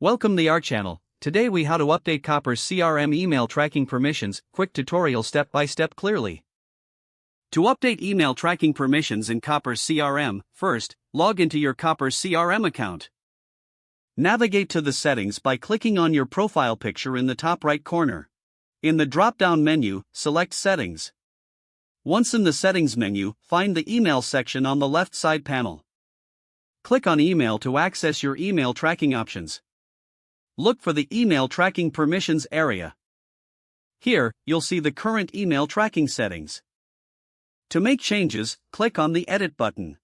Welcome to our channel. Today we how to update Copper CRM email tracking permissions, quick tutorial step by step clearly. To update email tracking permissions in Copper CRM, first, log into your Copper CRM account. Navigate to the settings by clicking on your profile picture in the top right corner. In the drop-down menu, select Settings. Once in the Settings menu, find the Email section on the left side panel. Click on Email to access your email tracking options. Look for the Email Tracking Permissions area. Here, you'll see the current email tracking settings. To make changes, click on the Edit button.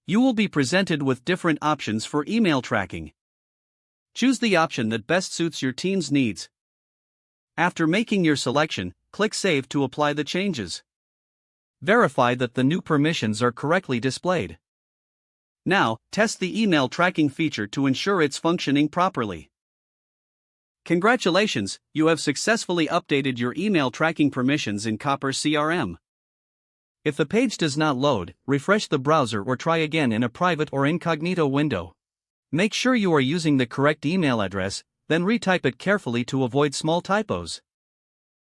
You will be presented with different options for email tracking. Choose the option that best suits your team's needs. After making your selection, click Save to apply the changes. Verify that the new permissions are correctly displayed. Now, test the email tracking feature to ensure it's functioning properly. Congratulations, you have successfully updated your email tracking permissions in Copper CRM. If the page does not load, refresh the browser or try again in a private or incognito window. Make sure you are using the correct email address, then retype it carefully to avoid small typos.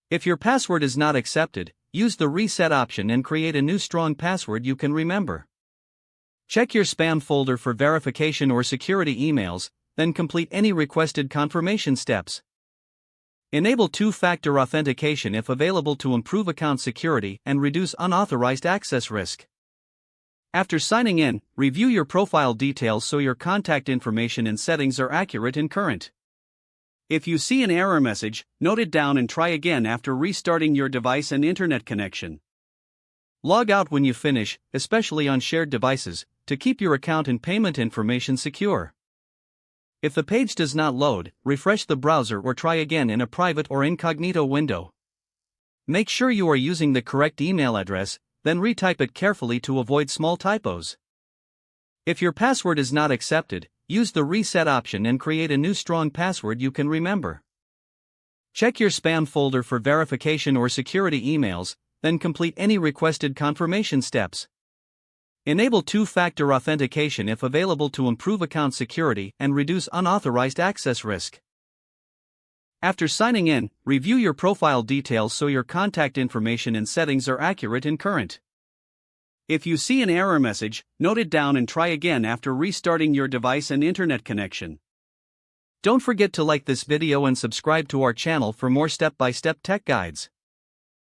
If your password is not accepted, use the reset option and create a new strong password you can remember. Check your spam folder for verification or security emails, then complete any requested confirmation steps. Enable two-factor authentication if available to improve account security and reduce unauthorized access risk. After signing in, review your profile details so your contact information and settings are accurate and current. If you see an error message, note it down and try again after restarting your device and internet connection. Log out when you finish, especially on shared devices, to keep your account and payment information secure. If the page does not load, refresh the browser or try again in a private or incognito window. Make sure you are using the correct email address, then retype it carefully to avoid small typos. If your password is not accepted, use the reset option and create a new strong password you can remember. Check your spam folder for verification or security emails, then complete any requested confirmation steps. Enable two-factor authentication if available to improve account security and reduce unauthorized access risk. After signing in, review your profile details so your contact information and settings are accurate and current. If you see an error message, note it down and try again after restarting your device and internet connection. Don't forget to like this video and subscribe to our channel for more step-by-step tech guides.